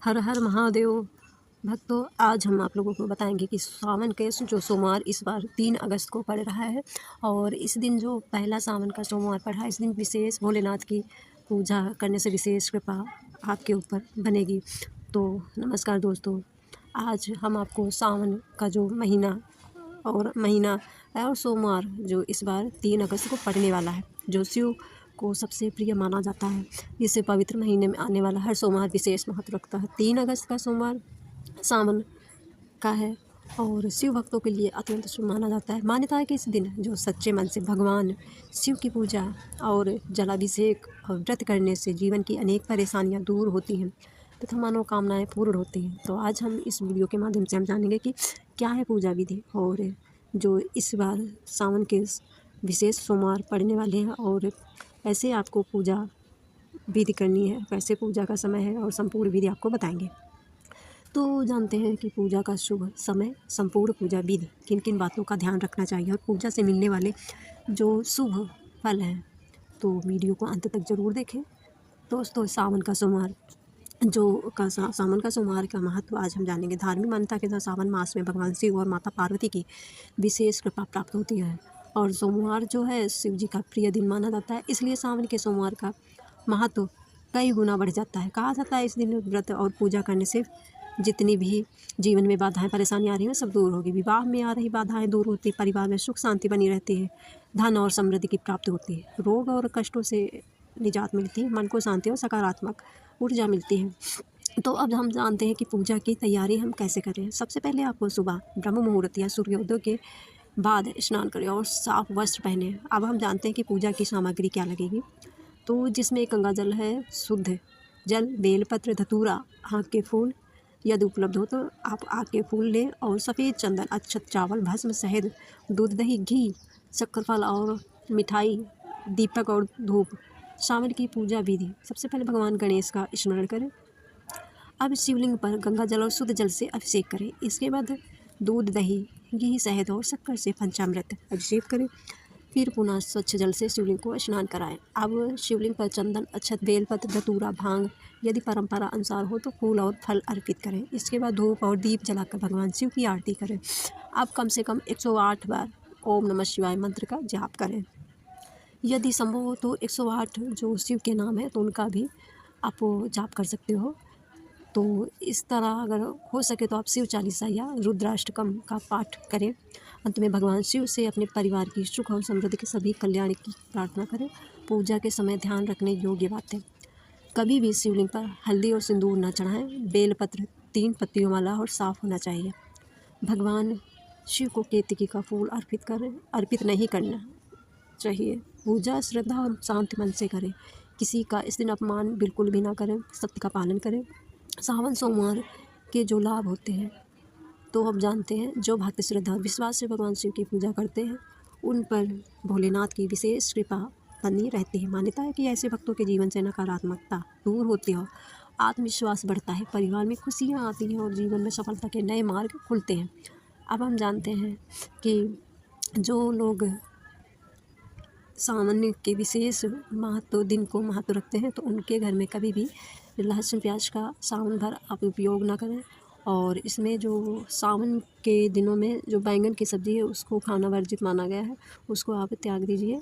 हर हर महादेव भक्तों, आज हम आप लोगों को बताएंगे कि सावन के जो सोमवार इस बार 3 अगस्त को पड़ रहा है और इस दिन जो पहला सावन का सोमवार पड़ा है, इस दिन विशेष भोलेनाथ की पूजा करने से विशेष कृपा आपके ऊपर बनेगी। तो नमस्कार दोस्तों, आज हम आपको सावन का जो महीना है और सोमवार जो इस बार 3 अगस्त को पड़ने वाला है, जो शिव को सबसे प्रिय माना जाता है। इससे पवित्र महीने में आने वाला हर सोमवार विशेष महत्व रखता है। 3 अगस्त का सोमवार सावन का है और शिव भक्तों के लिए अत्यंत शुभ माना जाता है। मान्यता है कि इस दिन जो सच्चे मन से भगवान शिव की पूजा और जलाभिषेक और व्रत करने से जीवन की अनेक परेशानियां दूर होती हैं तथा मनोकामनाएं पूर्ण होती हैं। तो आज हम इस वीडियो के माध्यम से हम जानेंगे कि क्या है पूजा विधि और जो इस बार सावन के विशेष सोमवार पड़ने वाले हैं और कैसे आपको पूजा विधि करनी है, कैसे पूजा का समय है और संपूर्ण विधि आपको बताएंगे। तो जानते हैं कि पूजा का शुभ समय, संपूर्ण पूजा विधि, किन किन बातों का ध्यान रखना चाहिए और पूजा से मिलने वाले जो शुभ फल हैं। तो वीडियो को अंत तक ज़रूर देखें। दोस्तों, सावन का सोमवार सावन का सोमवार का महत्व आज हम जानेंगे। धार्मिक मान्यता के अनुसार सावन मास में भगवान शिव और माता पार्वती की विशेष कृपा प्राप्त होती है और सोमवार जो है शिव जी का प्रिय दिन माना जाता है, इसलिए सावन के सोमवार का महत्व कई गुना बढ़ जाता है। कहा जाता है इस दिन व्रत और पूजा करने से जितनी भी जीवन में बाधाएं परेशानी आ रही हैं सब दूर होगी। विवाह में आ रही बाधाएं दूर होती, परिवार में सुख शांति बनी रहती है, धन और समृद्धि की प्राप्ति होती है, रोग और कष्टों से निजात मिलती है, मन को शांति और सकारात्मक ऊर्जा मिलती है। तो अब हम जानते हैं कि पूजा की तैयारी हम कैसे करें। सबसे पहले आपको सुबह ब्रह्म मुहूर्त या सूर्योदय के बाद स्नान करें और साफ वस्त्र पहने। अब हम जानते हैं कि पूजा की सामग्री क्या लगेगी। तो जिसमें गंगा जल है, शुद्ध जल, बेलपत्र, धतूरा, आँख के फूल, यदि उपलब्ध हो तो आप आँख के फूल लें और सफ़ेद चंदन, अक्षत, चावल, भस्म, शहद, दूध, दही, घी, शक्कर, फल और मिठाई, दीपक और धूप। सावन की पूजा विधि, सबसे पहले भगवान गणेश का स्मरण करें। अब शिवलिंग पर गंगा जल और शुद्ध जल से अभिषेक करें। इसके बाद दूध, दही, घी, शहद और शक्कर से पंचामृत अभिषेक करें। फिर पुनः स्वच्छ जल से शिवलिंग को स्नान कराएं। अब शिवलिंग पर चंदन, अक्षत, बेलपत्र, धतूरा, भांग, यदि परंपरा अनुसार हो तो फूल और फल अर्पित करें। इसके बाद धूप और दीप जलाकर भगवान शिव की आरती करें। अब कम से कम 108 बार ओम नमः शिवाय मंत्र का जाप करें। यदि संभव हो तो 108 जो शिव के नाम है तो उनका भी आप जाप कर सकते हो। तो इस तरह अगर हो सके तो आप शिव चालीसा या रुद्राष्टकम का पाठ करें। अंत में भगवान शिव से अपने परिवार की सुख और समृद्धि के सभी कल्याण की प्रार्थना करें। पूजा के समय ध्यान रखने योग्य बातें, कभी भी शिवलिंग पर हल्दी और सिंदूर न चढ़ाएं। बेलपत्र 3 पत्तियों वाला और साफ होना चाहिए। भगवान शिव को केतकी का फूल अर्पित नहीं करना चाहिए। पूजा श्रद्धा और शांत मन से करें। किसी का इस दिन अपमान बिल्कुल भी ना करें, सत्य का पालन करें। सावन सोमवार के जो लाभ होते हैं तो हम जानते हैं, जो भक्त श्रद्धा और विश्वास से भगवान शिव की पूजा करते हैं उन पर भोलेनाथ की विशेष कृपा बनी रहती है। मान्यता है कि ऐसे भक्तों के जीवन से नकारात्मकता दूर होती है, आत्मविश्वास बढ़ता है, परिवार में खुशियाँ आती हैं और जीवन में सफलता के नए मार्ग खुलते हैं। अब हम जानते हैं कि जो लोग सावन के विशेष दिन को महत्व रखते हैं तो उनके घर में कभी भी लहसुन प्याज का सावन भर आप उपयोग ना करें। और इसमें जो सावन के दिनों में जो बैंगन की सब्ज़ी है उसको खाना वर्जित माना गया है, उसको आप त्याग दीजिए।